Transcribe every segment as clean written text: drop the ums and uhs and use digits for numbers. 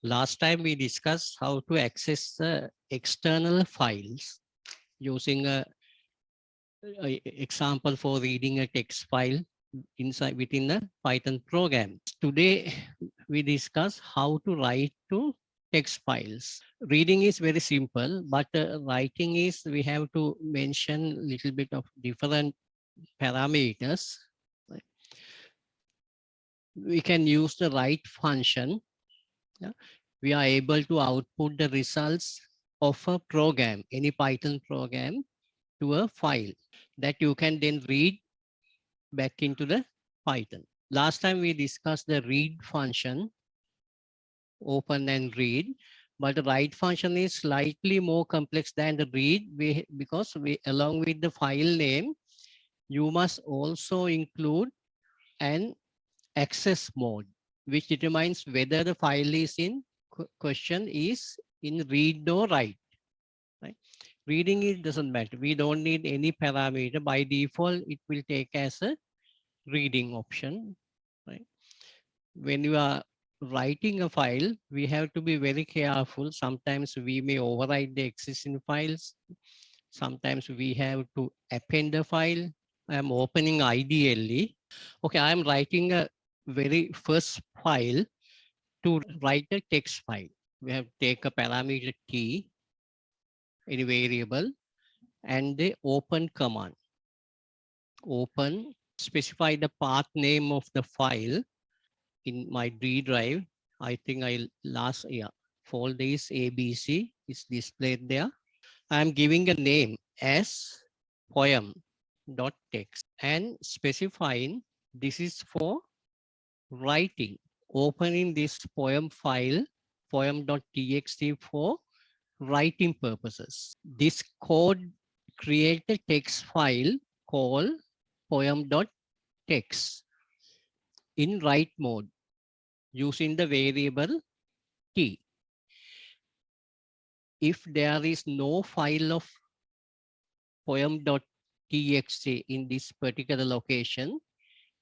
Last time we discussed how to access the external files using a example for reading a text file inside within the Python program. Today we discuss how to write to text files. Reading is very simple, but writing is we have to mention a little bit of different parameters. We can use the write function. Yeah. We are able to output the results of a program, any Python program, to a file that you can then read back into the Python. Last time we discussed the read function, open and read, but the write function is slightly more complex than the read because along with the file name, you must also include an access mode, which determines whether the file is in question is in read or write. Right? Reading it doesn't matter. We don't need any parameter. By default, it will take as a reading option. Right? When you are writing a file, we have to be very careful. Sometimes we may overwrite the existing files. Sometimes we have to append a file. I'm opening IDLE. Okay, I'm writing a very first file to write a text file. We have to take a parameter t, any variable, and the open command. Open, specify the path name of the file in my D drive. I think last year, folder is ABC is displayed there. I'm giving a name as poem.txt and specifying this is for writing. Opening this poem file, poem.txt for writing purposes. This code create a text file called poem.txt in write mode using the variable t. If there is no file of poem.txt in this particular location,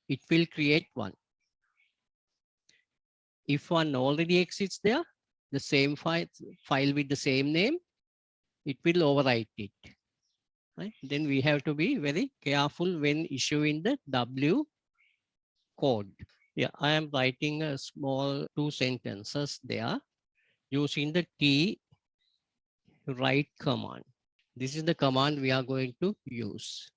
it will create one. If one already exists there, the same file with the same name, it will overwrite it. Right? Then we have to be very careful when issuing the W code. Yeah, I am writing a small 2 sentences there using the T write command. This is the command we are going to use.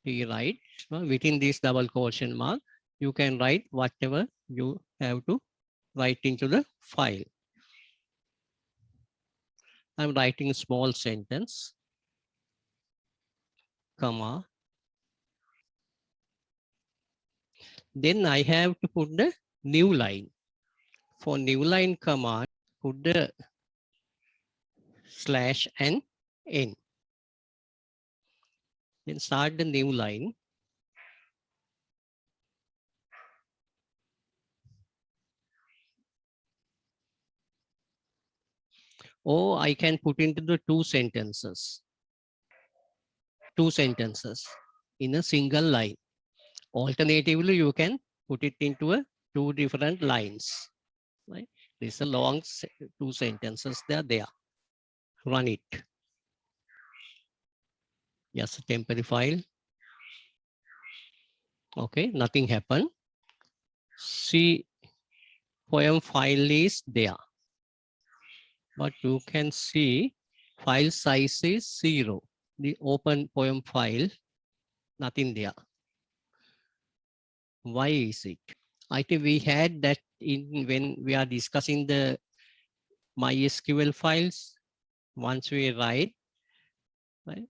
T write. Within this double quotation mark, you can write whatever you have to write into the file. I'm writing a small sentence, comma. Then I have to put the new line. For new line command, put the slash and n. Then start the new line. Or I can put into the two sentences in a single line. Alternatively, you can put it into two different lines. Right? This is a long 2 sentences. They are there. Run it. Yes, temporary file. Okay, nothing happened. See, poem file is there. But you can see file size is 0. The open poem file, nothing there. Why is it? I think we had that in when we are discussing the MySQL files. Once we write, right,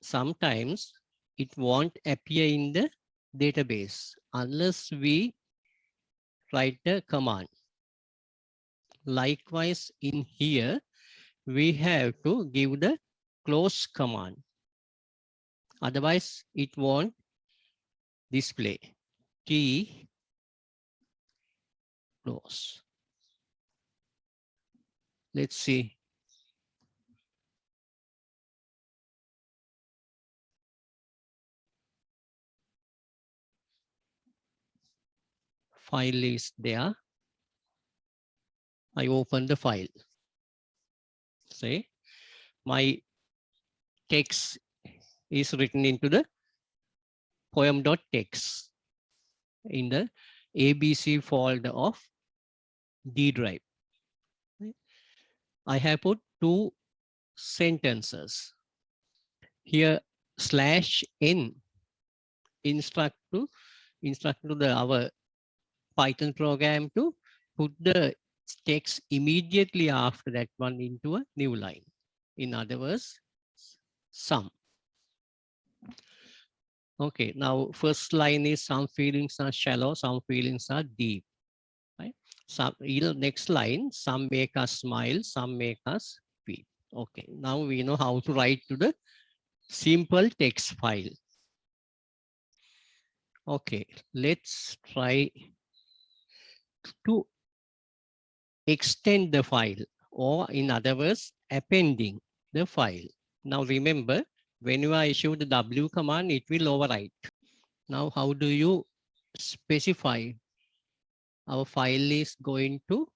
sometimes it won't appear in the database unless we write the command. Likewise, in here, we have to give the close command. Otherwise, it won't display. T close. Let's see. File is there. I open the file. Say my text is written into the poem.txt in the ABC folder of D drive. I have put two sentences. Here /n instruct to our Python program to put the text immediately after that one into a new line. In other words, sum. Okay, now first line is some feelings are shallow, some feelings are deep. Right? Some next line, some make us smile, some make us weep. Okay, now we know how to write to the simple text file. Okay, let's try to extend the file, or in other words, appending the file. Now remember, when you are issued the W command, it will overwrite. Now, how do you specify our file is going to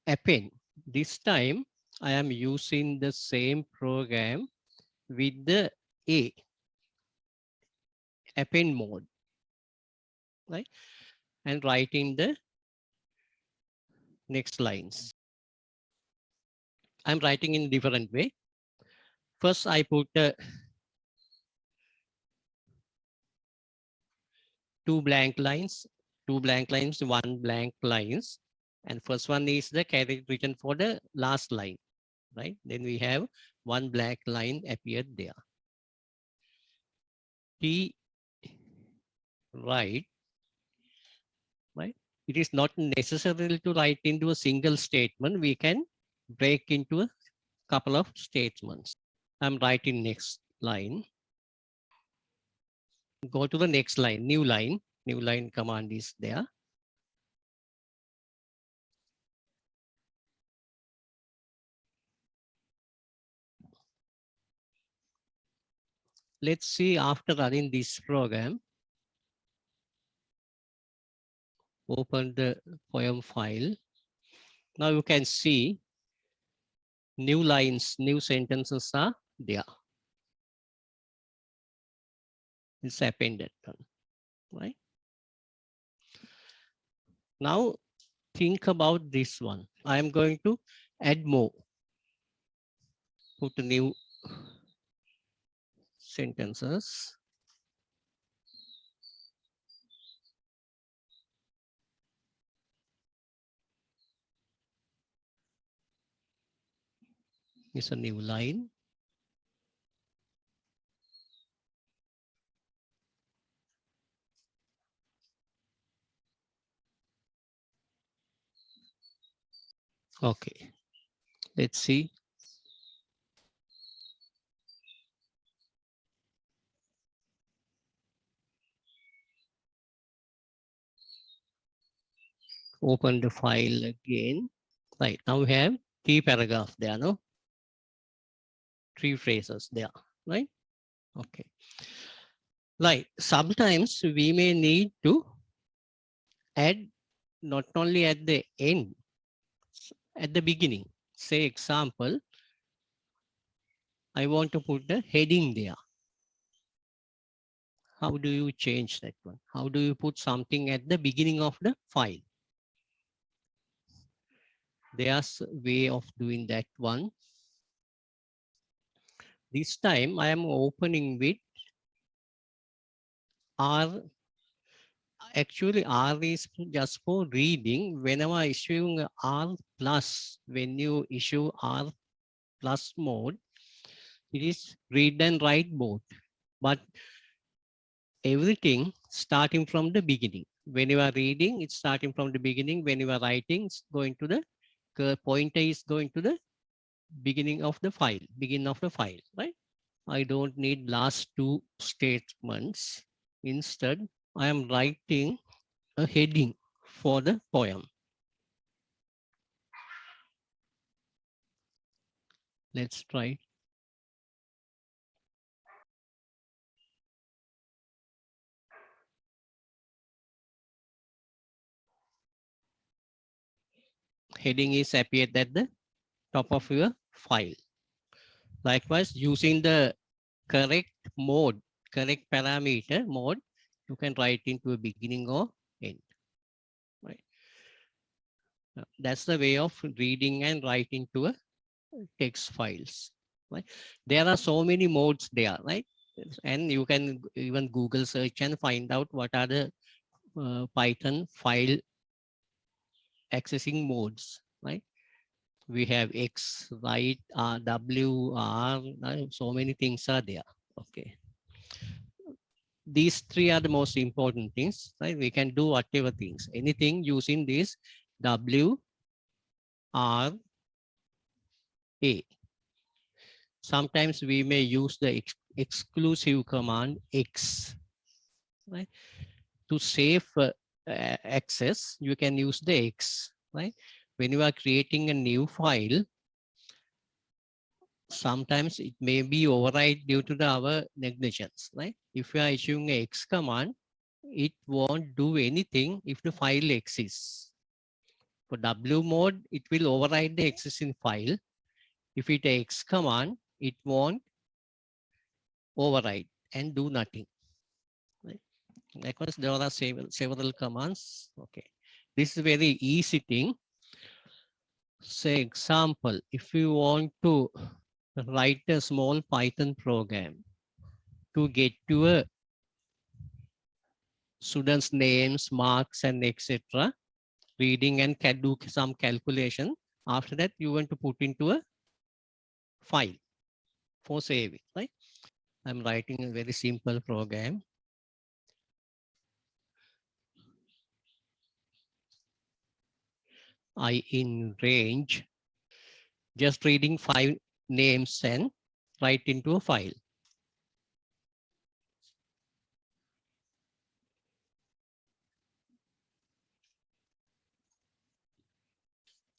append? This time, I am using the same program with the A, append mode, right? And writing the next lines. I'm writing in a different way. First, I put two blank lines, one blank lines. And first one is the character written for the last line, right? Then we have one black line appeared there. T right, right? It is not necessary to write into a single statement. We can break into a couple of statements. I'm writing next line. Go to the next line, new line. New line command is there. Let's see after running this program. Open the poem file. Now you can see new lines, new sentences are there. It's appended, right? Now think about this one. I am going to add more. Put new sentences. It's a new line. Okay, let's see. Open the file again. Right, now we have three paragraphs there, no? Three phrases there, right? Okay. Like sometimes we may need to add not only at the end, at the beginning. Say example, I want to put the heading there. How do you change that one? How do you put something at the beginning of the file? There's a way of doing that one. This time I am opening with R. Actually, R is just for reading. Whenever issuing R plus, when you issue R plus mode, it is read and write both. But everything starting from the beginning. When you are reading, it's starting from the beginning. When you are writing, it's going to the pointer is going to the beginning of the file, right? I don't need last two statements. Instead, I am writing a heading for the poem. Let's try. heading is appeared at the top of your file. Likewise, using the correct mode, correct parameter mode, you can write into a beginning or end. Right. That's the way of reading and writing to a text files. Right. There are so many modes there, right? And you can even Google search and find out what are the Python file accessing modes, right? We have X, write, W, R, so many things are there. Okay. These three are the most important things, right? We can do whatever things, anything using this W, R, A. Sometimes we may use the exclusive command X, right? To save access, you can use the X, right? When you are creating a new file, sometimes it may be override due to our negligence, right? If you are issuing a X command, it won't do anything if the file exists. For W mode, it will override the existing file. If it X command, it won't override and do nothing. Right? Because there are several commands. Okay. This is very easy thing. Say example, if you want to write a small Python program to get to a students' names, marks, and etc., reading and can do some calculation. After that, you want to put into a file for saving, right? I'm writing a very simple program. I in range, just reading 5 names and write into a file.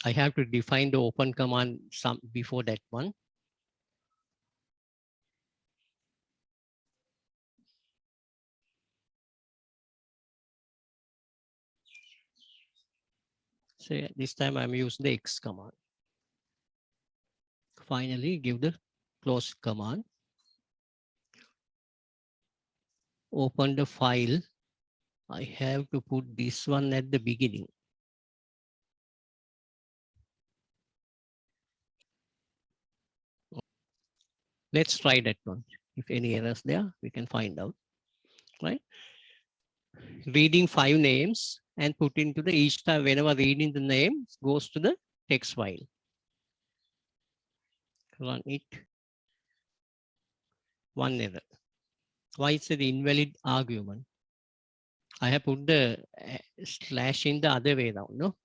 I have to define the open command some before that one. So this time I'm using the X command. Finally, give the close command. Open the file. I have to put this one at the beginning. Let's try that one. If any errors there, we can find out, right? Reading 5 names and put into the each time whenever reading the name goes to the text file. Run it. One error. Why is it invalid argument? I have put the slash in the other way around, no?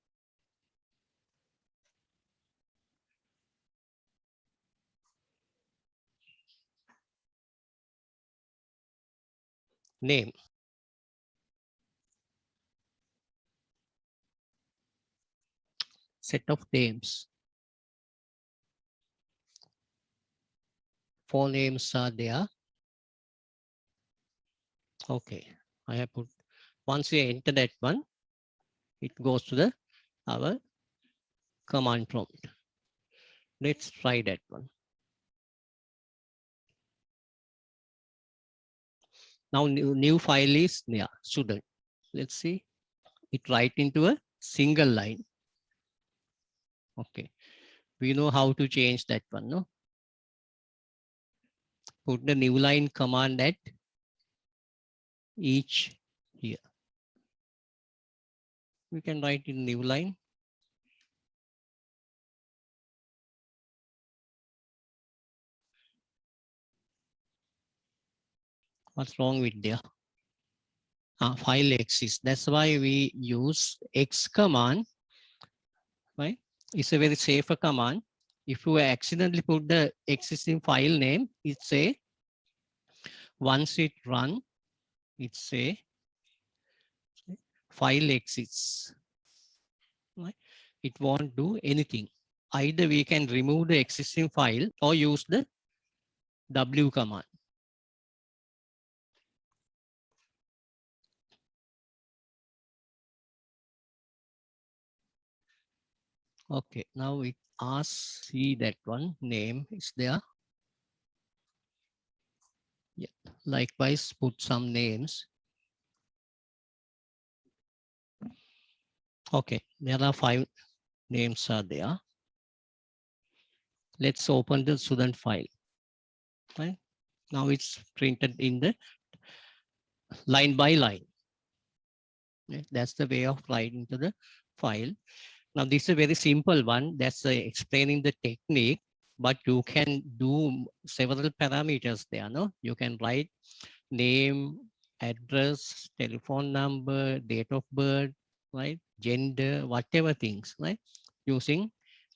Name. Set of names. 4 names are there. Okay. I have put, once you enter that one, it goes to the our command prompt. Let's try that one. Now new file is student. Let's see. It write into a single line. Okay. We know how to change that one, no? Put the new line command at each here. We can write in new line. What's wrong with there? File exists. That's why we use X command, right? It's a very safer command. If you accidentally put the existing file name, it say, once it run, it say file exists, right? It won't do anything. Either we can remove the existing file or use the W command. Okay, now it asks, see that one name is there. Yeah. Likewise, put some names. Okay, there are 5 names are there. Let's open the student file. Right? Now it's printed in the line by line. Yeah, that's the way of writing to the file. Now this is a very simple one. That's explaining the technique, but you can do several parameters there. No, you can write name, address, telephone number, date of birth, right? Gender, whatever things, right? Using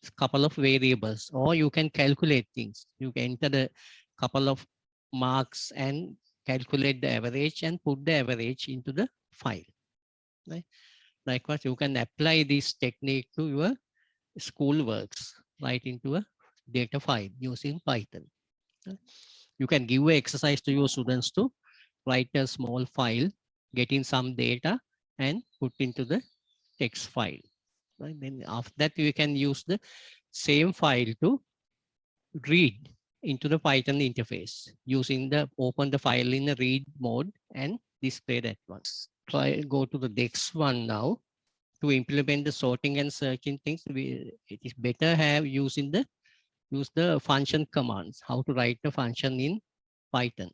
a couple of variables, or you can calculate things. You can enter the couple of marks and calculate the average and put the average into the file, right? Likewise, you can apply this technique to your school works, right into a data file using Python. You can give an exercise to your students to write a small file, get in some data and put into the text file. Right? Then after that, you can use the same file to read into the Python interface using the open the file in the read mode and display that one. Go to the next one now. To implement the sorting and searching things, it is better have use the function commands, how to write the function in Python.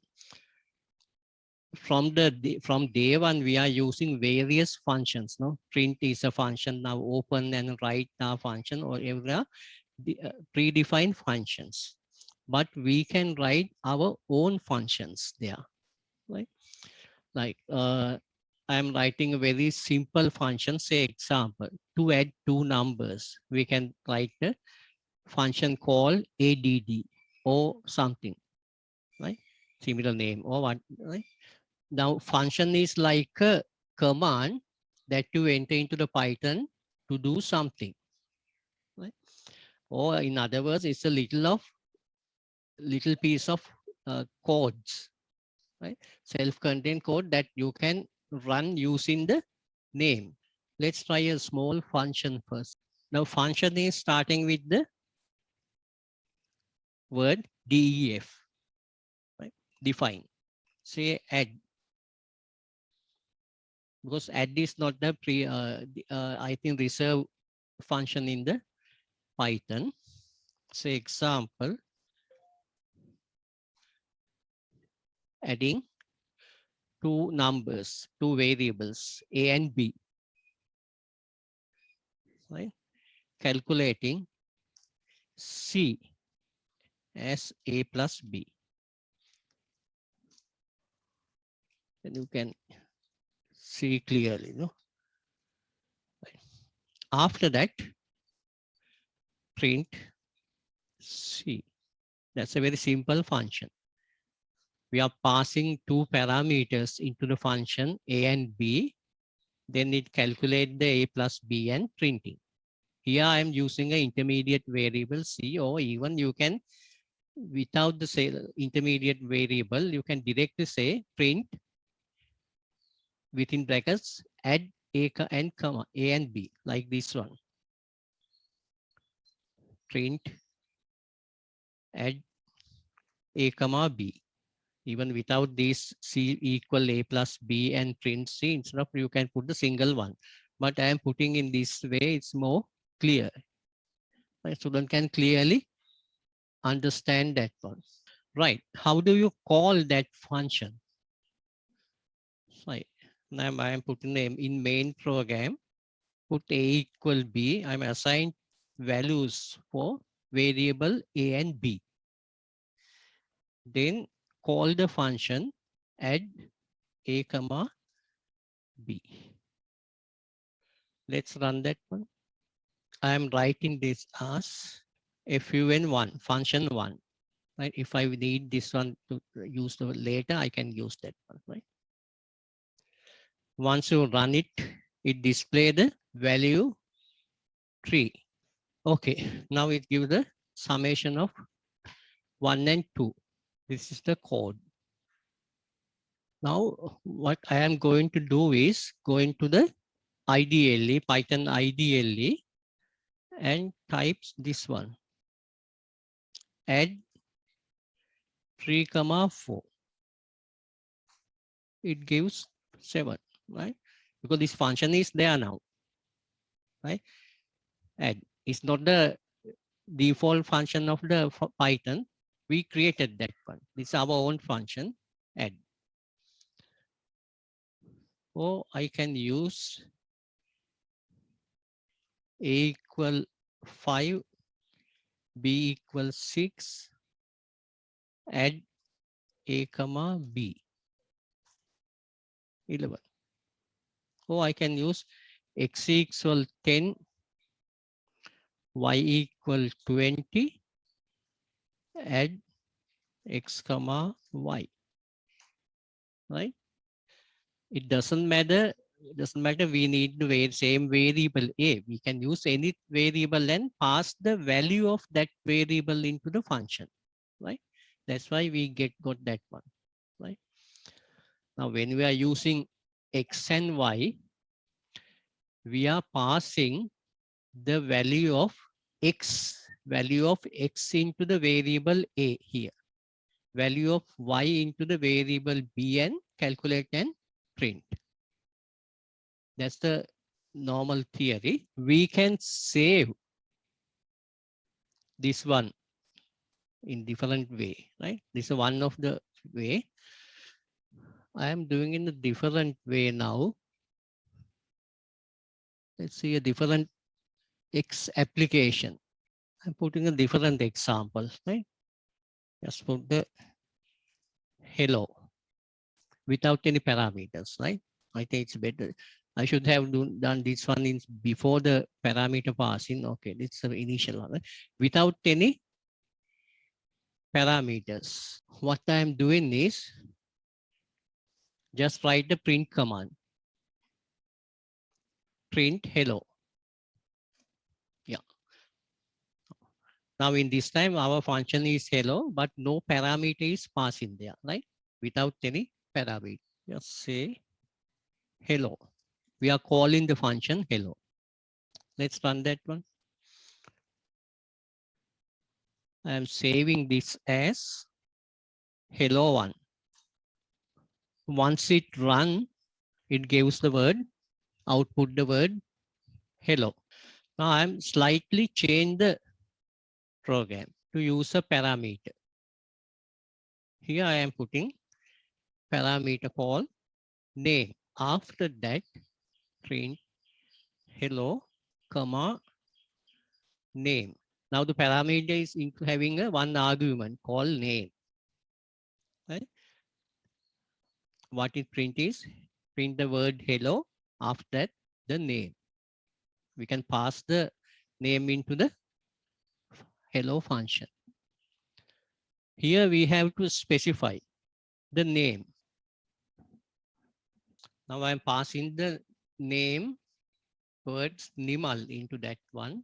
From day one, we are using various functions. No, print is a function now, open and write are function, or every predefined functions. But we can write our own functions there, right? Like I'm writing a very simple function, say example, to add 2 numbers. We can write a function called add or something, right? Similar name or what, right? Now function is like a command that you enter into the Python to do something, right? Or in other words, it's a little piece of codes, right? Self-contained code that you can run using the name. Let's try a small function first. Now function is starting with the word def, right? Define. Say add, because add is not the I think reserve function in the Python. Say example, adding 2 numbers, 2 variables, A and B, right? Calculating C as A plus B. And you can see clearly, no? Right. After that, print C. That's a very simple function. We are passing 2 parameters into the function A and B. Then it calculates the A plus B and printing. Here I am using an intermediate variable C, or even you can, without the intermediate variable, you can directly say print within brackets add A and comma A and B, like this one. Print add A comma B. Even without this C equal A plus B and print C, instead of you can put the single one. But I am putting in this way, it's more clear. My student can clearly understand that one. Right. How do you call that function? Right. Now I am putting name in main program, put A equal B. I'm assigned values for variable A and B. Then call the function add A comma B. Let's run that one. I am writing this as fun1 function 1. Right. If I need this one to use the later, I can use that one. Right. Once you run it, it displays the value 3. Okay, now it gives the summation of 1 and 2. This is the code. Now, what I am going to do is going to the IDLE, Python IDLE, and types this one, add 3 comma 4. It gives 7, right? Because this function is there now, right? Add is not the default function of the Python. We created that one. This is our own function, add. Or I can use a equal 5, b equals 6, add a comma b 11. Or I can use x equal 10, y equal 20, add x comma y, right? It doesn't matter. It doesn't matter. We need the same variable a. We can use any variable and pass the value of that variable into the function, right? That's why we got that one, right? Now, when we are using x and y, we are passing the value of x into the variable a here, value of y into the variable b, and calculate and print. That's the normal theory. We can save this one in different way, right? This is one of the way. I am doing in a different way now. Let's see a different X application. I'm putting a different example, right? Just put the hello without any parameters, right? I think it's better. I should have done this one in before the parameter passing. Okay, this is the initial one, right? Without any parameters. What I'm doing is just write the print command. Print hello. Yeah. Now in this time, our function is hello, but no parameter is passing there, right? Without any parameter. Just say hello. We are calling the function hello. Let's run that one. I am saving this as hello one. Once it run, it gives the word, output the word hello. Now I'm slightly change the program to use a parameter. Here I am putting parameter called name. After that, print hello, comma, name. Now the parameter is having a one argument called name. Right? What it print is, print the word hello, after that the name. We can pass the name into the hello function. Here we have to specify the name. Now I'm passing the name words Nimal into that one.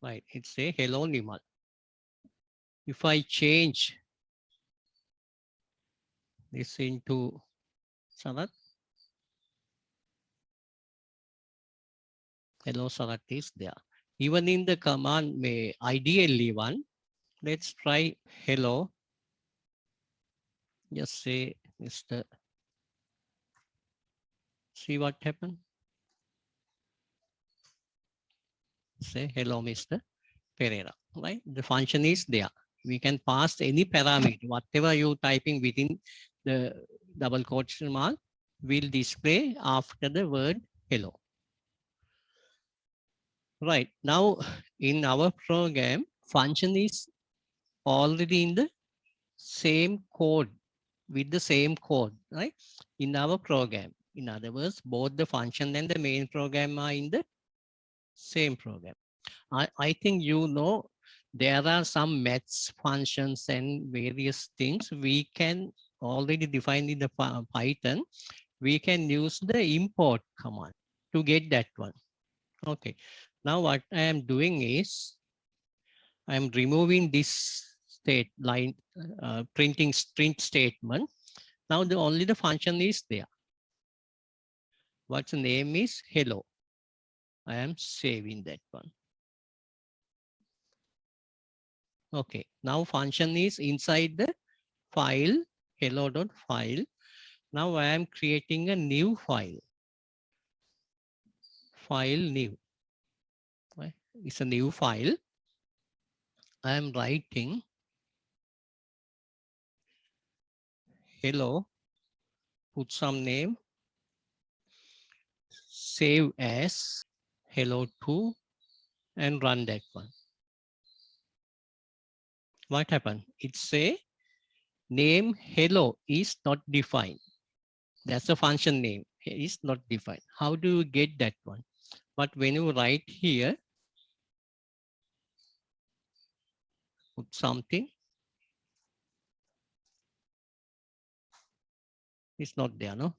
Right, it's a hello Nimal. If I change this into Sarat, hello Sarat is there. Even in the command may ideally one, let's try hello. Just say Mr. See what happened. Say hello Mr. Pereira, right? The function is there. We can pass any parameter, whatever you typing within the double quotation mark will display after the word hello. Right, now in our program, function is already in the same code, with the same code, right? In our program. In other words, both the function and the main program are in the same program. I think you know there are some maths functions and various things we can already define in the Python. We can use the import command to get that one. Okay. Now what I am doing is I am removing this state line, printing print statement. Now only the function is there. What's the name is hello. I am saving that one. Okay, now function is inside the file, hello.file. Now I am creating a new file, file new. Right? It's a new file. I am writing hello, put some name, save as hello2 and run that one. What happened? It say name hello is not defined. That's a function name. It is not defined. How do you get that one? But when you write here, put something, it's not there, no?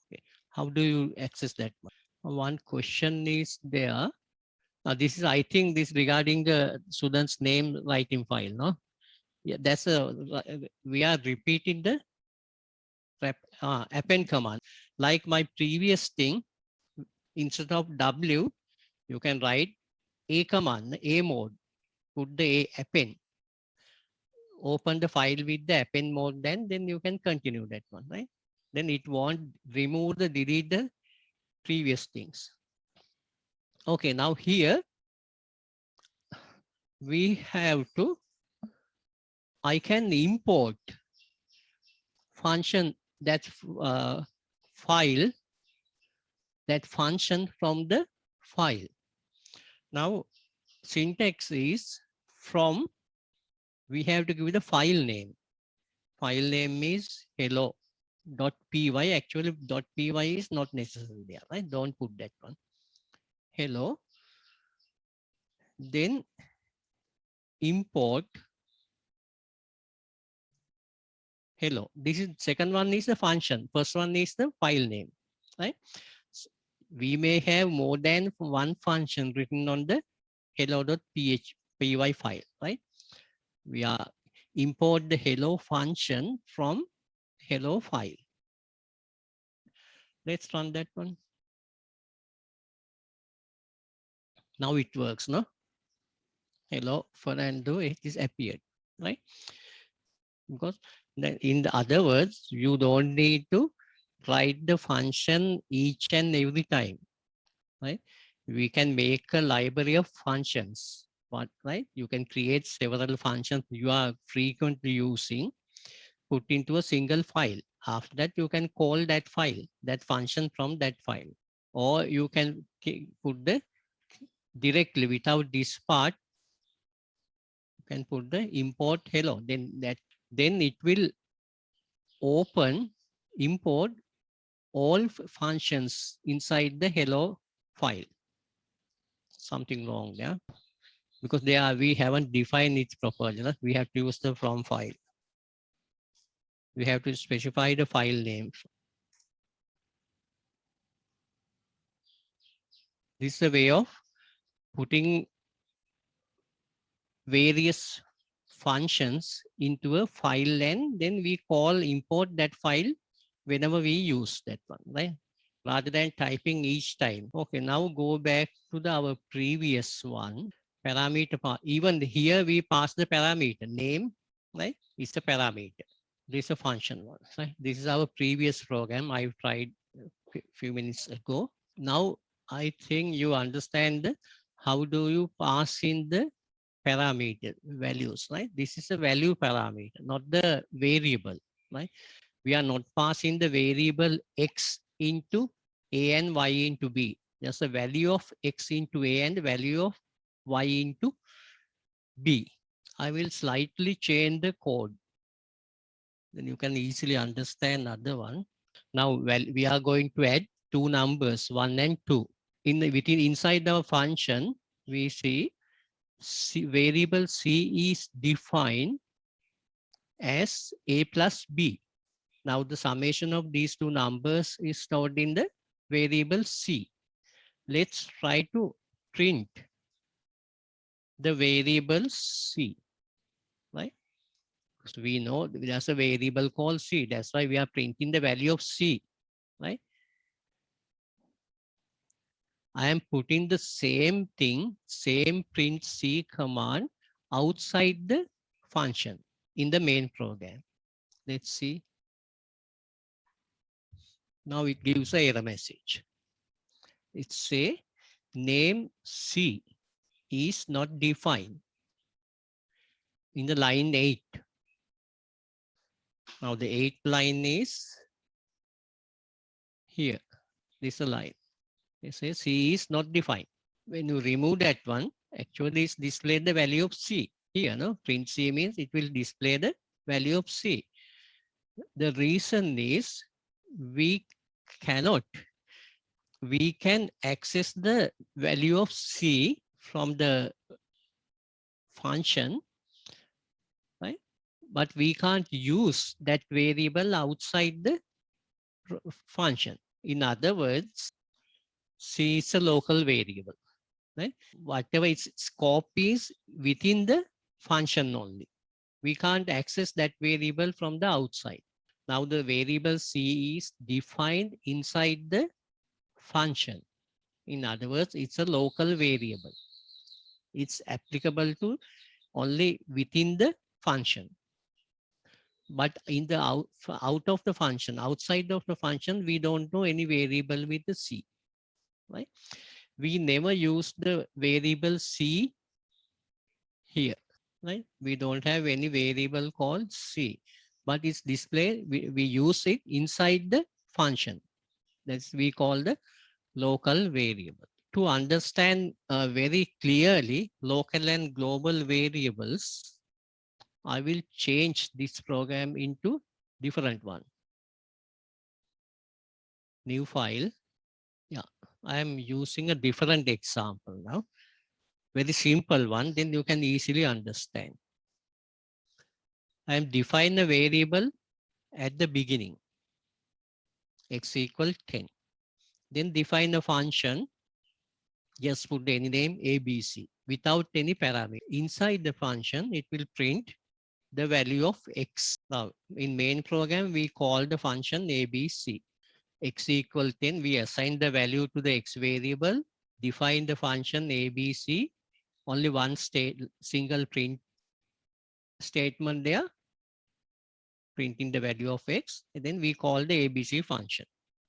Okay. How do you access that one? One question is there. This is, I think, this regarding the student's name writing file, no? Yeah, that's a, we are repeating the append command. Like my previous thing, instead of W, you can write A command, A mode, put the A append, open the file with the append mode, then you can continue that one, right? Then it won't remove the, delete the previous things. Okay, now here we have to, I can import function that file, that function from the file. Now syntax is from, we have to give the file name. File name is hello.py. Actually .py is not necessary there, right? Don't put that one. Hello. Then import hello. This is, second one is the function. First one is the file name, right? So we may have more than one function written on the hello.py file, right? We are import the hello function from hello file. Let's run that one. Now it works, no? Hello Fernando, it is appeared, right? Because in the other words, you don't need to write the function each and every time, right? We can make a library of functions, but right? You can create several functions you are frequently using, put into a single file. After that, you can call that file, that function from that file, or you can put the directly without this part. You can put the import hello. Then it will open, import all functions inside the hello file. Something wrong there, because we haven't defined it properly. No? We have to use the from file. We have to specify the file name. This is a way of putting various functions into a file, and then we call import that file whenever we use that one, right? Rather than typing each time. Okay, now go back to our previous one. Parameter part. Even here we pass the parameter name, right? It's a parameter. This is a function one, right? This is our previous program I've tried a few minutes ago. Now I think you understand how do you pass in the parameter values, right? This is a value parameter, not the variable, right? We are not passing the variable x into a and y into b. Just the value of x into a and the value of y into b. I will slightly change the code. Then you can easily understand other one. Now, well, we are going to add two numbers, 1 and 2. Inside the function, we see variable c is defined as a plus b. Now the summation of these two numbers is stored in the variable c. Let's try to print the variable c, right? So we know there's a variable called c. That's why we are printing the value of c, right? I am putting the same thing, same print C command outside the function in the main program. Let's see. Now it gives a error message. It say name C is not defined in the line 8. Now the 8th line is here. This is a line. It says C is not defined. When you remove that one, actually it's display the value of C. Here, no? Print C means it will display the value of C. The reason is we can access the value of C from the function, right? But we can't use that variable outside the function. In other words, C is a local variable, right? Whatever its scope is within the function only. We can't access that variable from the outside. Now the variable C is defined inside the function. In other words, it's a local variable. It's applicable to only within the function. But in the out of the function, outside of the function, we don't know any variable with the C, right? We never use the variable C here, right? We don't have any variable called C, but it's displayed, we use it inside the function. That's we call the local variable. To understand very clearly local and global variables, I will change this program into different one. New file. Yeah, I am using a different example now. Very simple one, then you can easily understand. I am define a variable at the beginning, x equal 10. Then define a function, just put any name ABC without any parameter. Inside the function, it will print the value of x. Now, in main program, we call the function ABC. X equal 10, we assign the value to the x variable, define the function ABC, only one single print statement there, printing the value of x, and then we call the ABC function.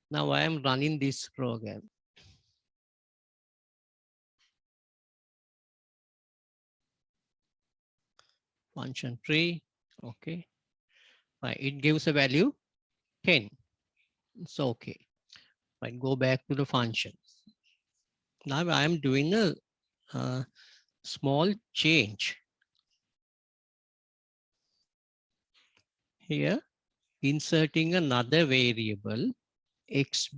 Now I am running this program. Function tree, okay. Right, it gives a value 10. It's okay. Right, go back to the function. Now I am doing a small change. Here, inserting another variable, x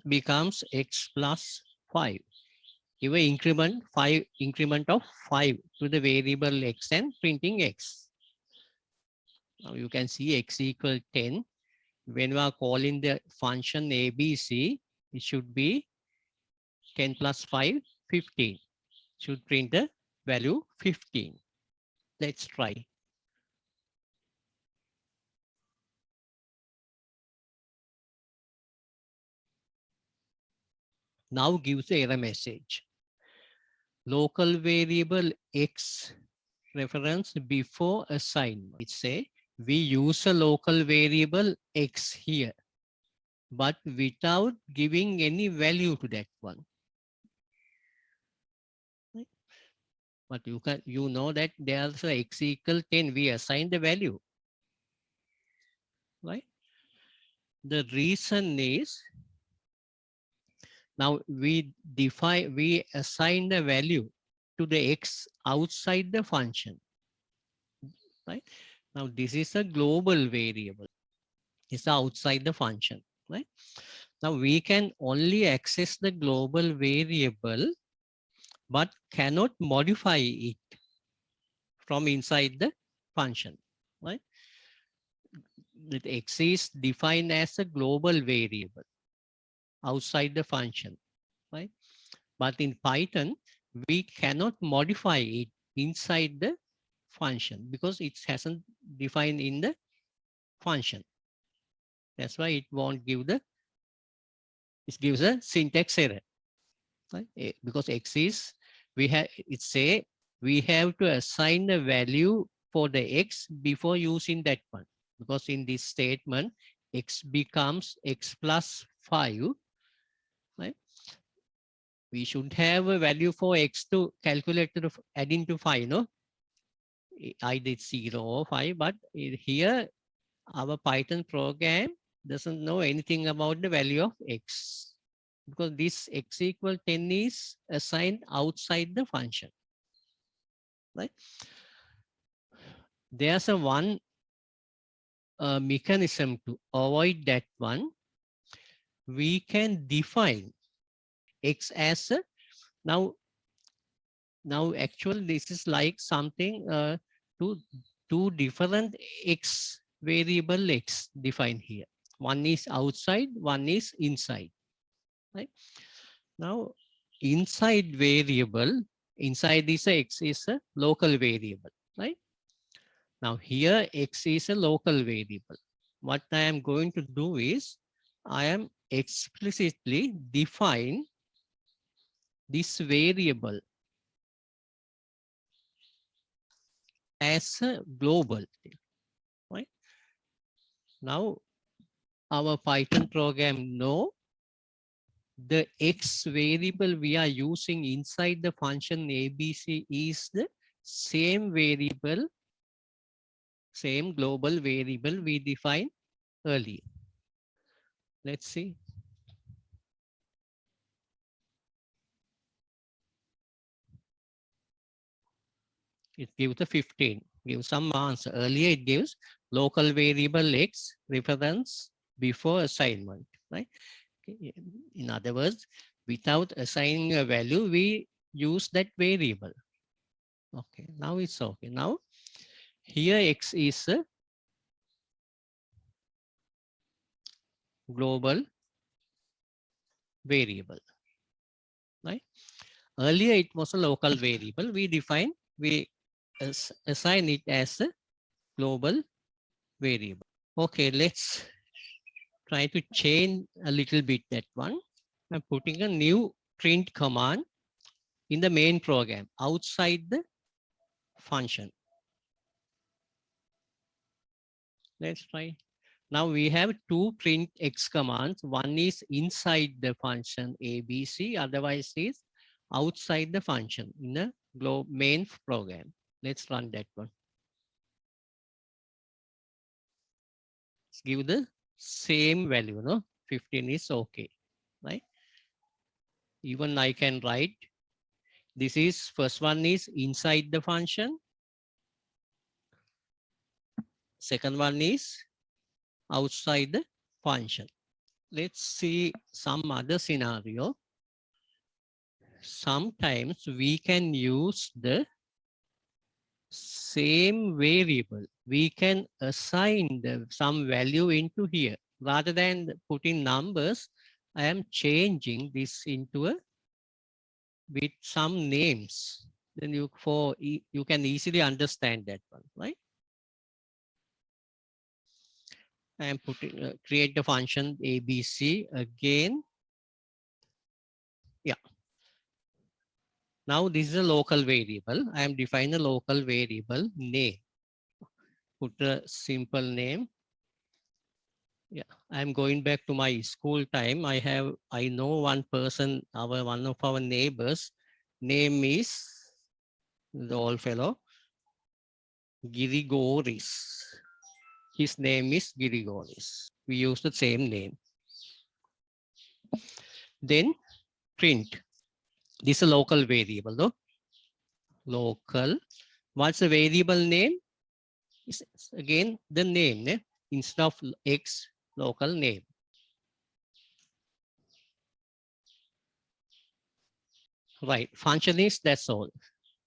becomes x plus 5. Give an increment of 5 to the variable x and printing x. Now you can see x equal 10. When we are calling the function ABC, it should be 10 plus 5, 15. Should print the value 15. Let's try. Now gives the error message. Local variable x reference before assignment. It say we use a local variable x here, but without giving any value to that one. Right? But you know that there's a x equal 10, we assign the value. Right? The reason is now we assign the value to the x outside the function. Right? Now this is a global variable. It's outside the function. Right? Now we can only access the global variable, but cannot modify it from inside the function. Right? That x is defined as a global variable outside the function. Right? But in Python, we cannot modify it inside the function because it hasn't defined in the function. That's why it won't give it gives a syntax error. right? Because X is, it say we have to assign a value for the X before using that one. Because in this statement, X becomes X plus 5, right? We should have a value for X to calculate the adding to 5, no? I did 0 or 5, but here our Python program doesn't know anything about the value of X, because this X equal 10 is assigned outside the function, right? There's a one mechanism to avoid that one. We can define X as a, now actually this is like something two different X variable X defined here. One is outside, one is inside, right? Now inside variable, inside this X is a local variable, right? Now here X is a local variable. What I am going to do is I am explicitly define this variable as a global, right? Now our Python program know the X variable we are using inside the function ABC is the same variable, same global variable we defined earlier. Let's see. It gives the 15, gives some answer. Earlier it gives local variable X reference before assignment, right? In other words, without assigning a value, we use that variable. Okay, now it's okay. Now here X is a global variable, right? Earlier it was a local variable. We assign it as a global variable. Okay, let's try to change a little bit that one. I'm putting a new print command in the main program outside the function. Let's try. Now we have two print X commands. One is inside the function ABC, otherwise is outside the function in the main program. Let's run that one. Let's give the same value, no? 15 is okay, right? Even I can write, this is first one is inside the function. Second one is outside the function. Let's see some other scenario. Sometimes we can use the same variable. We can assign some value into here. Rather than putting numbers, I am changing this into a with some names. Then you can easily understand that one, right? I am putting create the function ABC again. Yeah. Now this is a local variable. I am defining a local variable name. Put a simple name. Yeah, I'm going back to my school time. I know one person, one of our neighbors, name is the old fellow, Girigoris. His name is Girigoris. We use the same name. Then print. This is a local variable, though. Local. What's the variable name? It's again the name, instead of X, local name. Right. Function is that's all.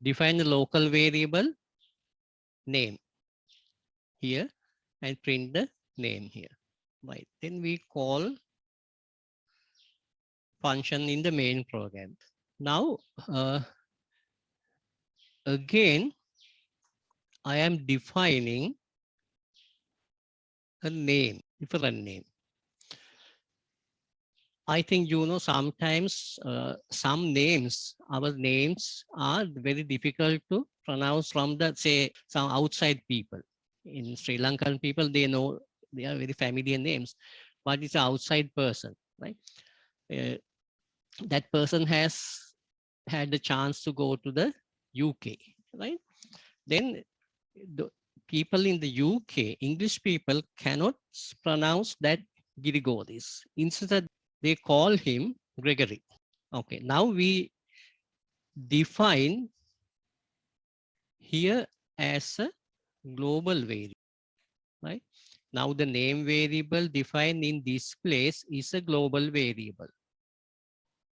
Define the local variable name here and print the name here. Right. Then we call function in the main program. Now, again, I am defining a name, different name. I think, sometimes some names, our names are very difficult to pronounce from the, say, some outside people. In Sri Lankan people, they know, they are very familiar names, but it's an outside person, right? Uh, that person has had the chance to go to the UK, right? Then the people in the UK, English people cannot pronounce that Grigoris. Instead, they call him Gregory. Okay, now we define here as a global variable, right? Now the name variable defined in this place is a global variable,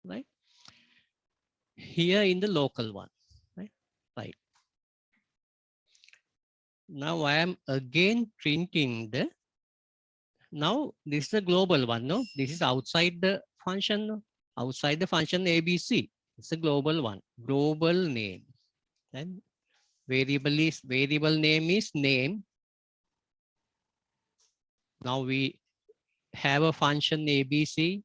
right? Here in the local one, right? Right. Now I am again printing the, now this is a global one, no? This is outside the function, no? Outside the function ABC. It's a global one, global name. Then variable name is name. Now we have a function ABC.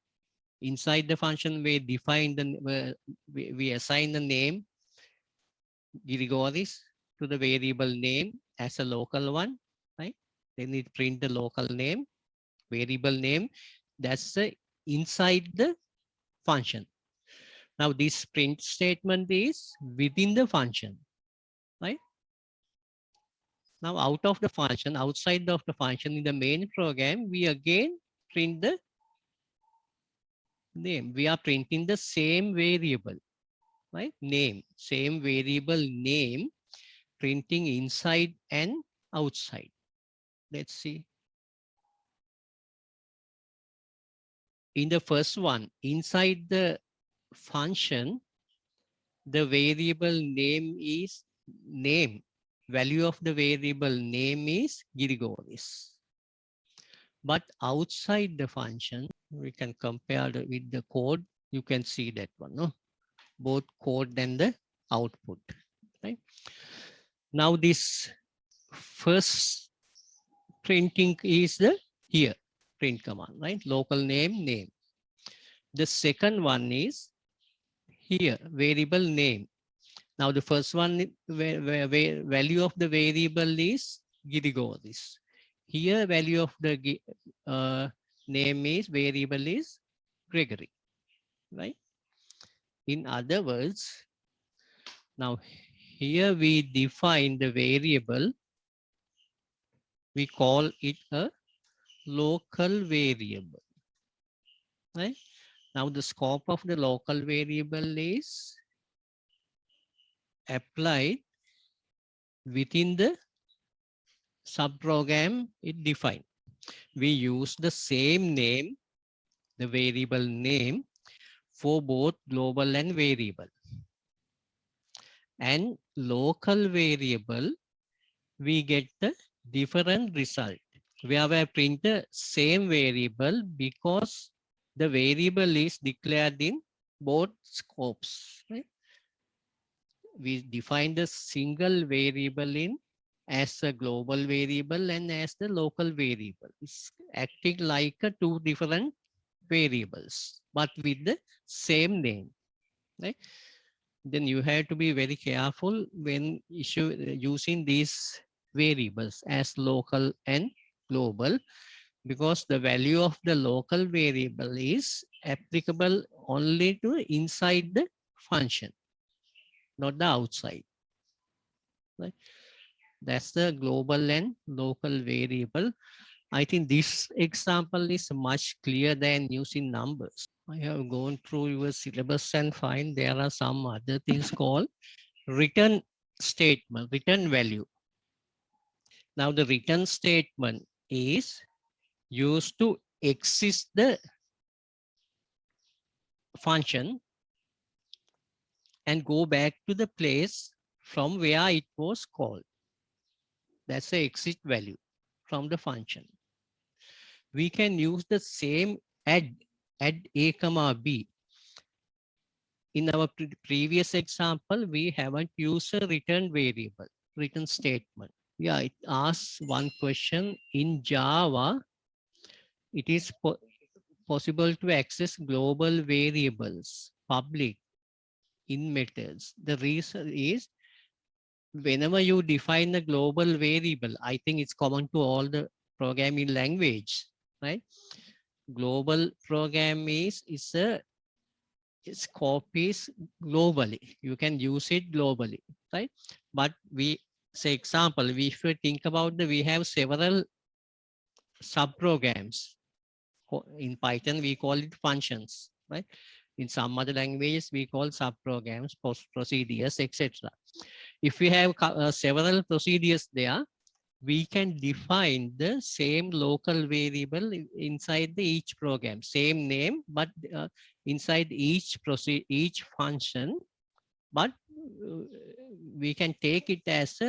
Inside the function, we define the, we assign the name Grigoris to the variable name as a local one, right? Then it print the local name, variable name. That's the inside the function. Now this print statement is within the function, right? Now out of the function, outside of the function in the main program, we again print the name. We are printing the same variable, right? Name, same variable name, printing inside and outside. Let's see. In the first one, inside the function, the variable name is name. Value of the variable name is Grigoris. But outside the function, we can compare with the code. You can see that one, no? Both code and the output, right? Now this first printing is the here print command, right? Local name, name. The second one is here variable name. Now the first one, where value of the variable is Grigoris. Here value of the name is variable is Gregory, right? In other words, now here we define the variable, we call it a local variable, right? Now the scope of the local variable is applied within the subprogram it defined. We use the same name, the variable name, for both global and variable. And local variable, we get the different result. We have print the same variable because the variable is declared in both scopes, right? We define the single variable in as a global variable and as the local variable. It's acting like a two different variables, but with the same name, right? Then you have to be very careful when using these variables as local and global, because the value of the local variable is applicable only to inside the function, not the outside, right? That's the global and local variable. I think this example is much clearer than using numbers. I have gone through your syllabus and find there are some other things called return statement, return value. Now the return statement is used to exit the function and go back to the place from where it was called. That's the exit value from the function. We can use the same add a comma b. In our previous example, we haven't used a return variable, return statement. Yeah, it asks one question in Java. It is possible to access global variables, public, in methods. The reason is whenever you define a global variable, I think it's common to all the programming language, right? Global program is a scope is globally. You can use it globally, right? But we say example, we should think about we have several subprograms. In Python, we call it functions, right? In some other languages, we call subprograms, procedures, etc. If we have several procedures there, we can define the same local variable inside each program, same name, but inside each function, but we can take it as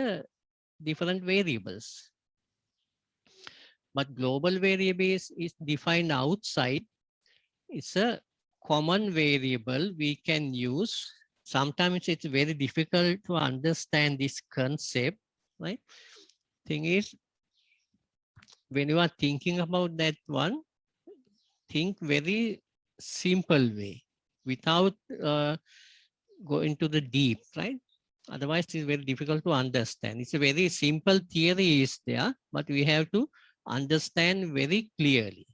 different variables. But global variable is defined outside. It's a common variable we can use. Sometimes it's very difficult to understand this concept, right? Thing is, when you are thinking about that one, think very simple way without going to the deep, right? Otherwise, it's very difficult to understand. It's a very simple theory is there, but we have to understand very clearly.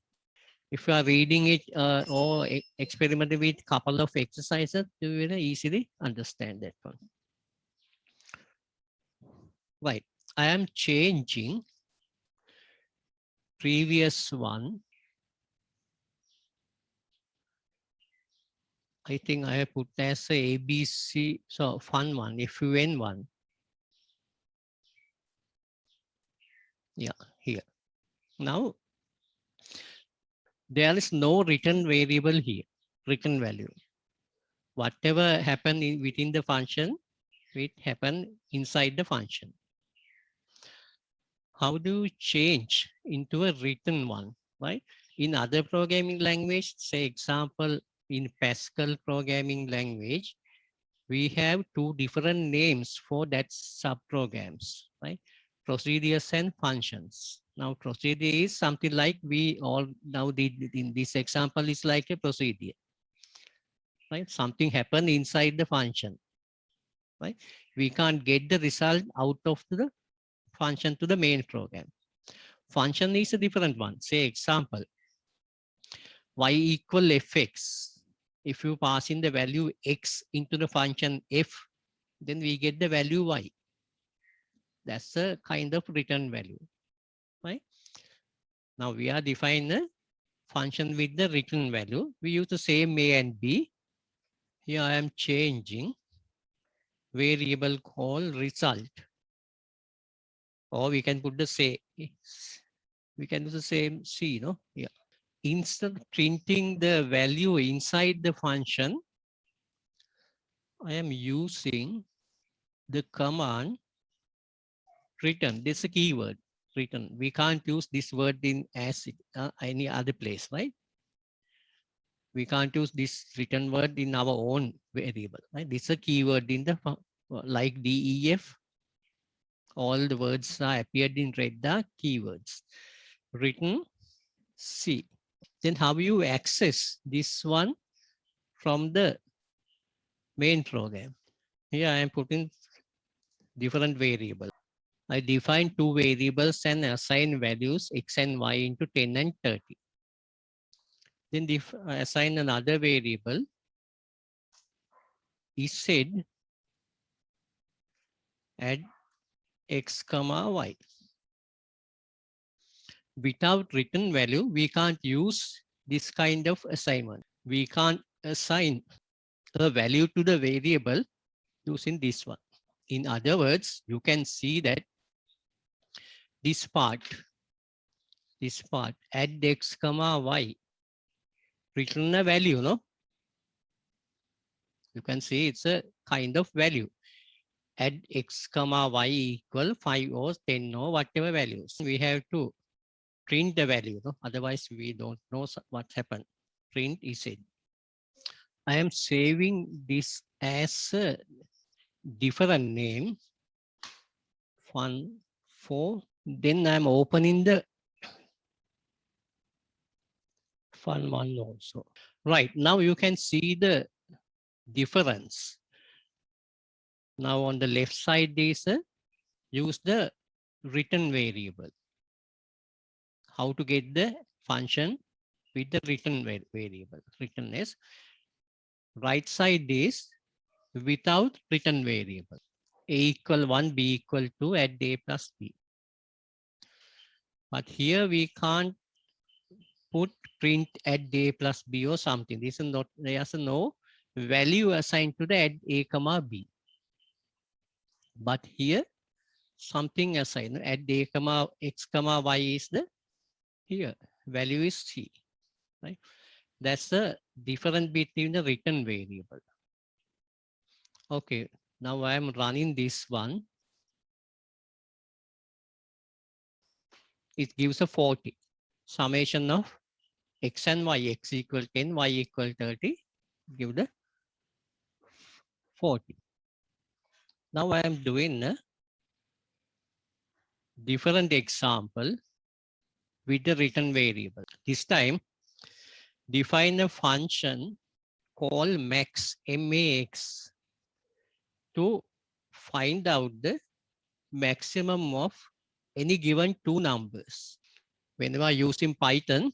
If you are reading it or experimenting with a couple of exercises, you will easily understand that one. Right. I am changing previous one. I think I have put as a ABC, so fun one, FUN one. Yeah, here. Now, there is no written variable here, written value. Whatever happened within the function, it happened inside the function. How do you change into a written one, right? In other programming language, say example, in Pascal programming language, we have two different names for that subprograms, right? Procedures and functions. Now, procedure is something like we all now did in this example is like a procedure, right? Something happened inside the function, right? We can't get the result out of the function to the main program. Function is a different one. Say example, y equal fx. If you pass in the value x into the function f, then we get the value y. That's a kind of return value, right? Now we are defining a function with the return value. We use the same a and b. Here I am changing variable called result. Or we can put the same, we can do the same C, no? Yeah. Instead of printing the value inside the function, I am using the command return. This is a keyword, return. We can't use this word in as any other place, right? We can't use this return word in our own variable, right? This is a keyword in the, like DEF, all the words are appeared in red are keywords. Written C. Then how you access this one from the main program? Here I am putting different variables. I define two variables and assign values x and y into 10 and 30. Then assign another variable is said add x comma y. Without written value, we can't use this kind of assignment. We can't assign a value to the variable using this one. In other words, you can see that this part, add x comma y, return a value, no? You can see it's a kind of value. Add x comma y equal 5 or 10 or whatever values. We have to print the value, no? Otherwise we don't know what happened. Print is it. I am saving this as a different name, fun4. Then I'm opening the Fun1 also. Right, now you can see the difference. Now on the left side, is use the return variable. How to get the function with the return variable. Return is right side is without return variable. A equal 1, B equal 2, add A plus B. But here we can't put print add A plus B or something. This is not, there's no value assigned to the add A comma B. But here something assigned, add A comma X comma Y is the here value is C, right? That's the difference between the return variable. Okay, now I am running this one. It gives a 40. Summation of X and Y, X equal 10, Y equal 30, give the 40. Now I am doing a different example with the return variable. This time, define a function called max, M-A-X, to find out the maximum of any given two numbers. Whenever using Python,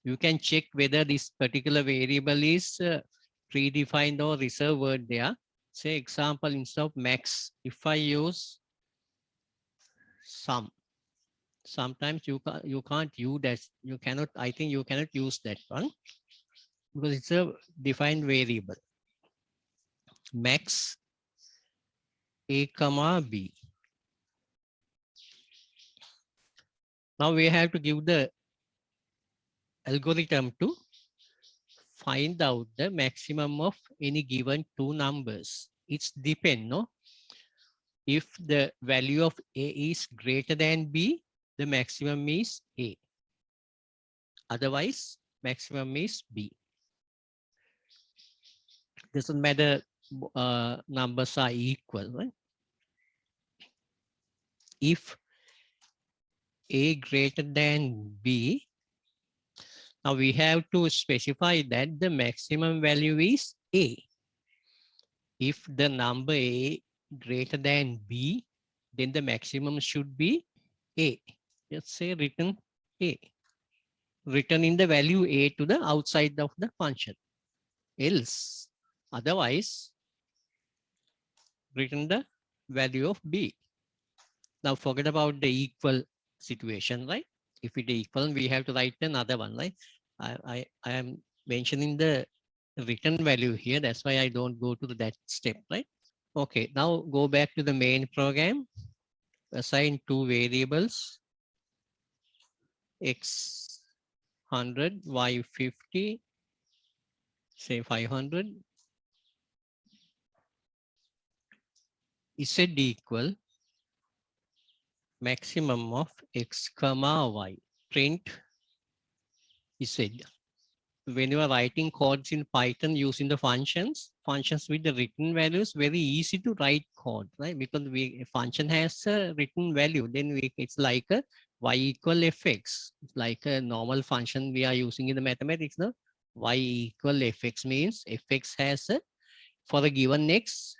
you can check whether this particular variable is predefined or reserved word there. Say example, instead of max, if I use sum, sometimes you can't use that. You cannot, I think you cannot use that one because it's a defined variable. Max A comma B. Now we have to give the algorithm to find out the maximum of any given two numbers. It's depend, no? If the value of A is greater than B, the maximum is A. Otherwise, maximum is B. Doesn't matter numbers are equal, right? If A greater than B, now we have to specify that the maximum value is A. If the number A greater than B, then the maximum should be A. Just say return A. Returning the value A to the outside of the function. Else, otherwise, return the value of B. Now forget about the equal situation, right? If it is equal, we have to write another one, right? I am mentioning the return value here. That's why I don't go to that step, right? Okay, now go back to the main program. Assign two variables, X 100, Y 50, say 500. Z equal maximum of X comma Y. Print Z. When you are writing codes in Python using the functions with the written values, very easy to write code, right? Because a function has a written value, then it's like a y equal fx. It's like a normal function we are using in the mathematics. No? Y equal fx means fx has a, for a given x,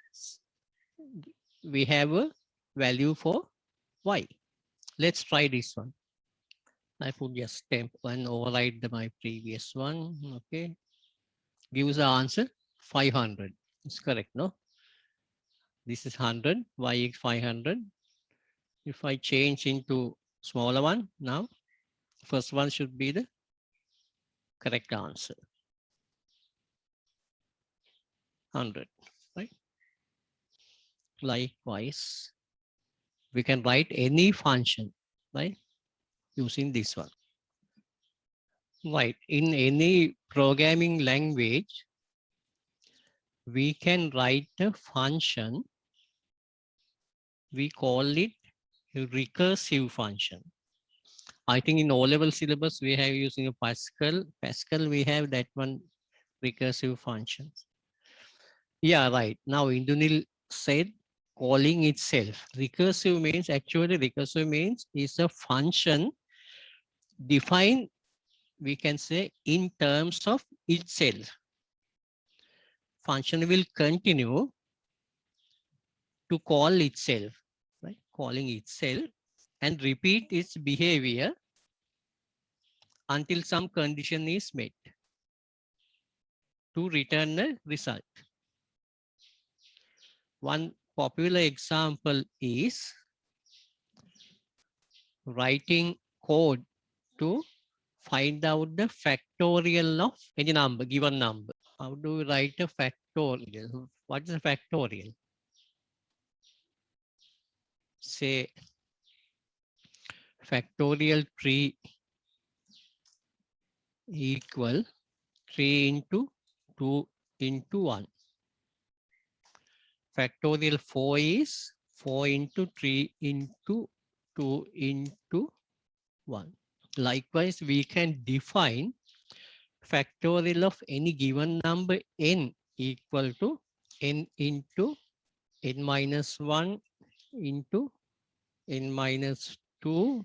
we have a value for y. Let's try this one. I put just temp and override my previous one. Okay. Gives the answer 500. It's correct, no? This is 100, y is 500. If I change into smaller one now, first one should be the correct answer. 100, right? Likewise, we can write any function, right? Using this one. Right, in any programming language, we can write a function. We call it a recursive function. I think in O-level syllabus, we have using a Pascal. Pascal, we have that one recursive functions. Yeah, right. Now Indunil said calling itself. Recursive means, actually recursive means is a function defined we can say in terms of itself. Function will continue to call itself, right? Calling itself and repeat its behavior until some condition is met to return a result. One popular example is writing code to find out the factorial of any number, given number. How do we write a factorial? What is a factorial? Say factorial 3 equal 3 into 2 into 1. Factorial 4 is 4 into 3 into 2 into 1. Likewise, we can define factorial of any given number n equal to n into n minus 1 into n minus 2,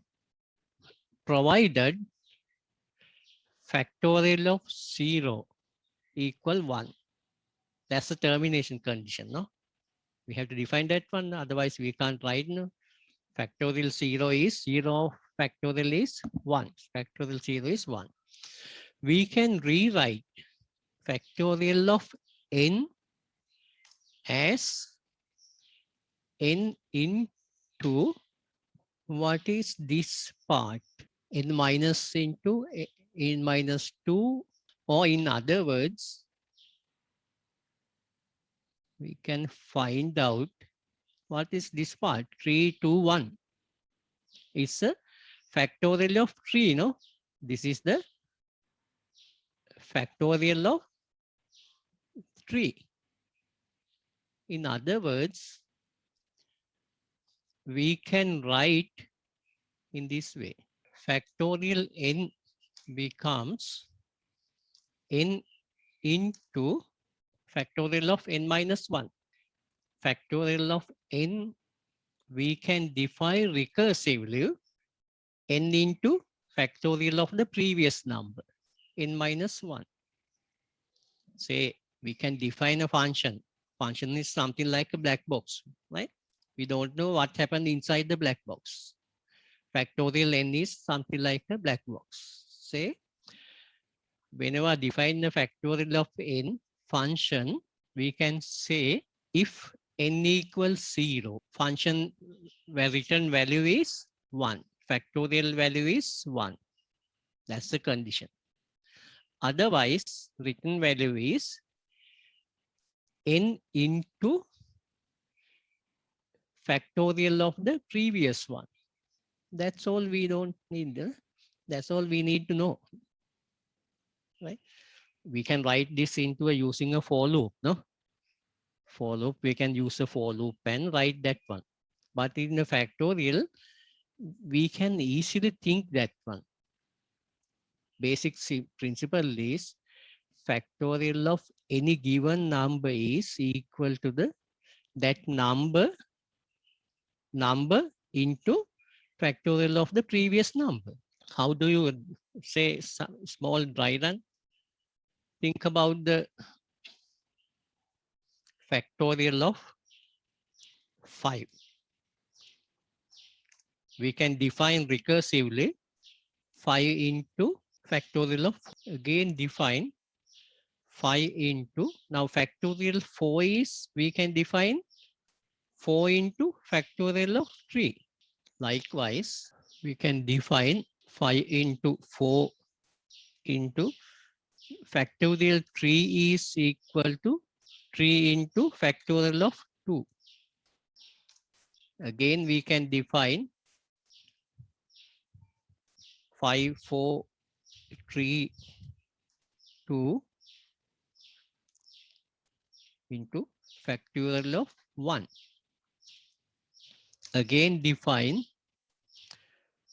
provided factorial of 0 equal 1. That's the termination condition, no? We have to define that one, otherwise we can't write, no? Factorial 0 is 0, factorial is 1. Factorial 0 is 1. We can rewrite factorial of n as n into, what is this part? N minus into n minus 2, or in other words, we can find out what is this part. 3, 2, 1. It's a factorial of 3, no? This is the factorial of 3. In other words, we can write in this way. Factorial n becomes n into factorial of n minus 1. Factorial of n we can define recursively n into factorial of the previous number, n minus 1. Say we can define a function. Function is something like a black box, right? We don't know what happened inside the black box. Factorial n is something like a black box. Say, whenever I define the factorial of n function, we can say if n equals 0, function where return value is 1, factorial value is 1. That's the condition. Otherwise, return value is n into factorial of the previous one. That's all we don't need. That's all we need to know, right? We can write this into using a for loop, no? For loop, we can use a for loop and write that one. But in the factorial, we can easily think that one. Basic principle is factorial of any given number is equal to the that number into factorial of the previous number. How do you say small dry run? Think about the factorial of 5. We can define recursively 5 into factorial of, again define 5 into, now factorial 4 is, we can define 4 into factorial of 3. Likewise, we can define 5 into 4 into factorial 3 is equal to 3 into factorial of 2. Again, we can define 5, 4, 3, 2 into factorial of 1. Again, define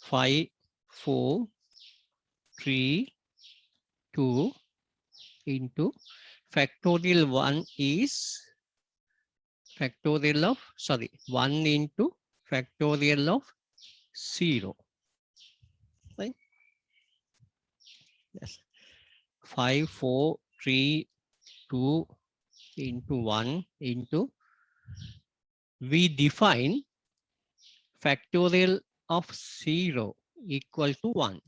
5, 4, 3, 2 into factorial 1 is factorial of, 1 into factorial of 0. Right? Yes. 5, 4, 3, 2 into 1 into, we define factorial of 0 equal to 1.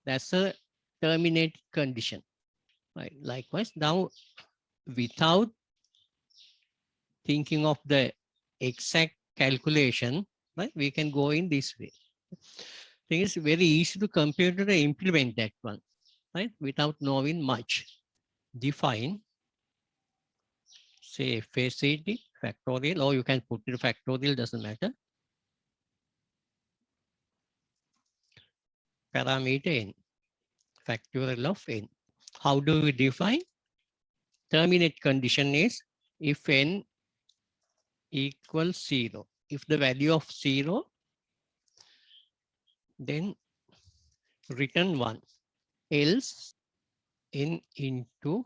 That's a terminate condition. Right. Likewise, now without thinking of the exact calculation, right, we can go in this way. Thing is very easy to compute and implement that one, right, without knowing much. Define, say, FACD factorial, or you can put it factorial, doesn't matter. Parameter n, factorial of n. How do we define? Terminate condition is if n equals 0. If the value of 0, then return 1. Else n into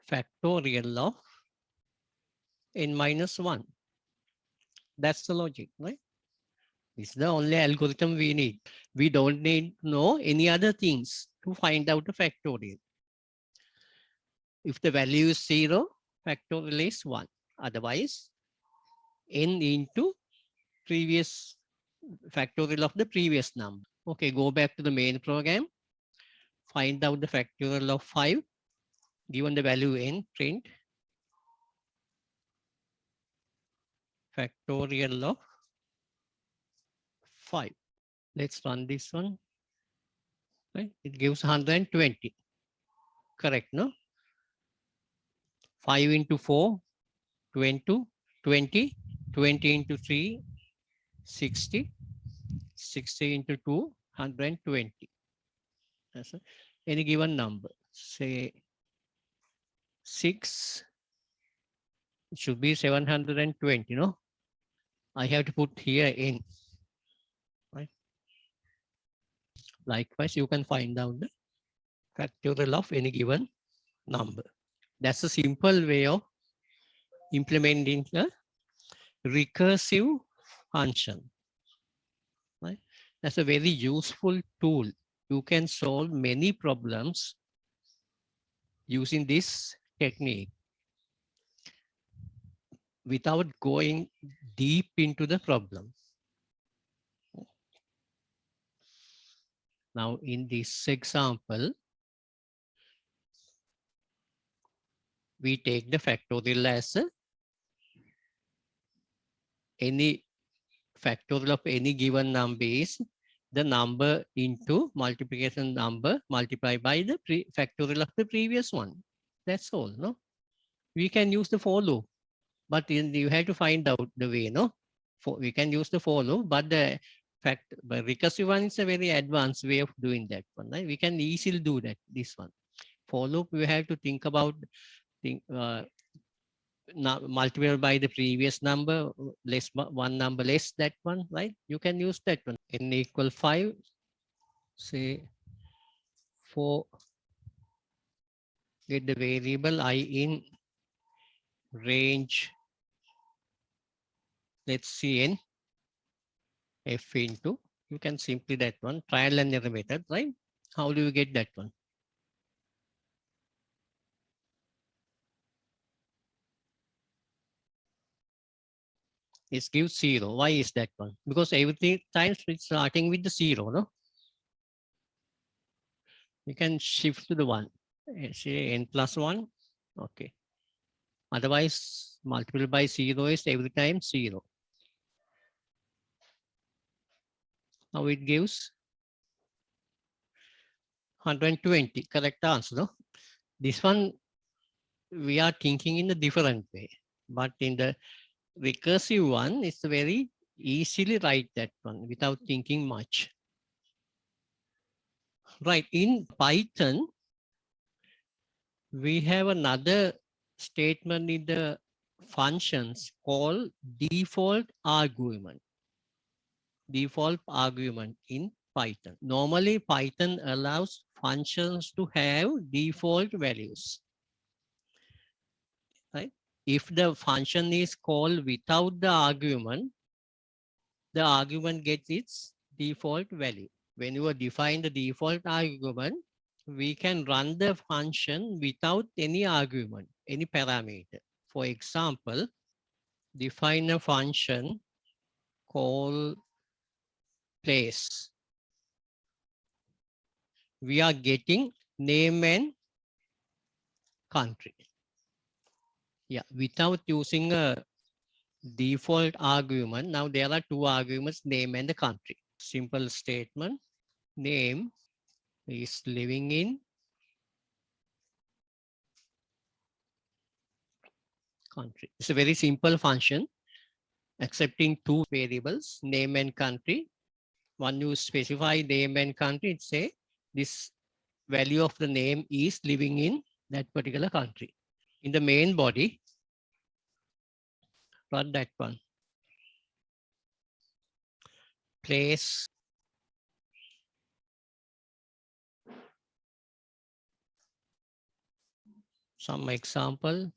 factorial of n minus 1. That's the logic, right? This is the only algorithm we need. We don't need to know any other things to find out the factorial. If the value is 0, factorial is 1. Otherwise, n into previous factorial of the previous number. Okay, go back to the main program. Find out the factorial of 5. Given the value n, print factorial of 5. Let's run this one. Right? It gives 120. Correct, no? 5 into 4, 20, 20, 20 into 3, 60, 60 into 2, 120. That's any given number. Say 6, it should be 720, no? I have to put here in. Right? Likewise, you can find out the factorial of any given number. That's a simple way of implementing the recursive function. Right? That's a very useful tool. You can solve many problems using this technique without going deep into the problem. Now, in this example, we take the factorial as any factorial of any given number is the number into multiplication number multiplied by the factorial of the previous one. That's all, no? We can use the for loop, but you have to find out the way, no? We can use the for loop, but the recursive one is a very advanced way of doing that one, right? We can easily do that, this one. For loop, we have to think about multiplied by the previous number, less one number less that one, right? You can use that one. N equal 5, say 4, get the variable I in range, let's see, n, f into, you can simply that one, trial and error method, right? How do you get that one? It gives 0. Why is that one? Because every time it's starting with the 0, no? You can shift to the 1. Say n plus 1. Okay. Otherwise, multiplied by 0 is every time 0. Now it gives 120. Correct answer, no? This one, we are thinking in a different way. But in the recursive one, it's very easily write that one without thinking much. Right, in Python, we have another statement in the functions called default argument. Default argument in Python. Normally, Python allows functions to have default values. Right? If the function is called without the argument gets its default value. when you define the default argument, we can run the function without any argument, any parameter. For example, define a function called place. We are getting name and country. Yeah, without using a default argument. Now there are two arguments, name and the country. Simple statement, name is living in country. It's a very simple function, accepting two variables, name and country. When you specify name and country, it say this value of the name is living in that particular country. In the main body, run that one. Place some example.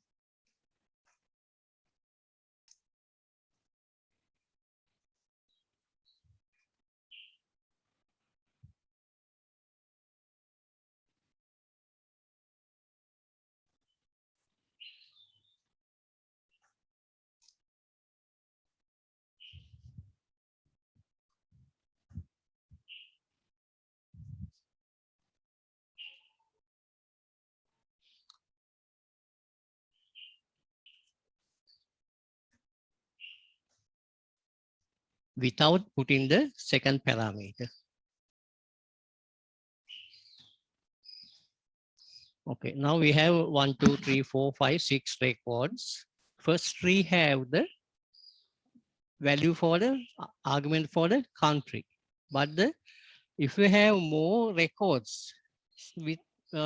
Without putting the second parameter. Okay, now we have 1, 2, 3, 4, 5, 6 records. First three have the value for the argument for the country. But if we have more records with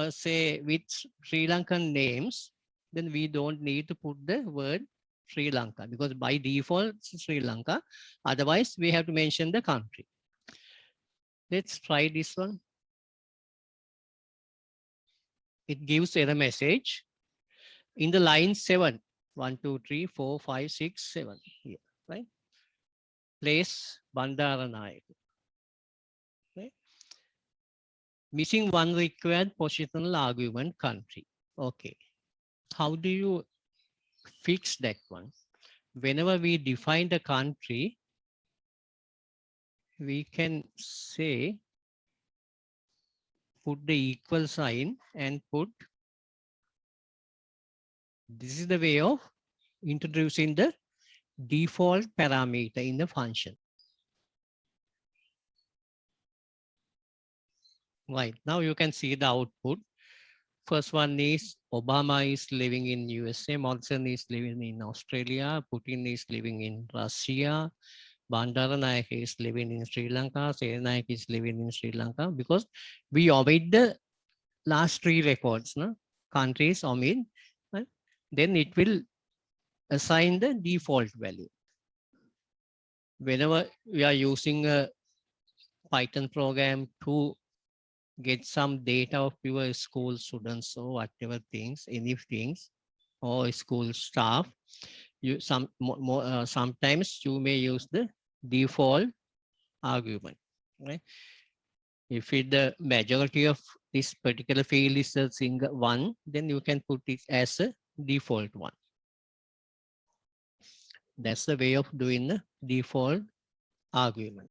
say with Sri Lankan names, then we don't need to put the word Sri Lanka because by default it's Sri Lanka. Otherwise, we have to mention the country. Let's try this one. It gives error message in the line 7. 1, 2, 3, 4, 5, 6, 7 here, right? Place Bandaranaike. Okay. Missing one required positional argument country. Okay. How do you fix that one? Whenever we define the country, we can say put the equal sign and put this is the way of introducing the default parameter in the function. Right, now you can see the output. First one is Obama is living in USA, Morrison is living in Australia, Putin is living in Russia, Bandaranaike is living in Sri Lanka, Senaik is living in Sri Lanka, because we omit the last three records, no? Countries omit, right? Then it will assign the default value. Whenever we are using a Python program to get some data of your school students or whatever things, any things, or school staff, you sometimes you may use the default argument, right? If the majority of this particular field is a single one, then you can put it as a default one. That's the way of doing the default argument.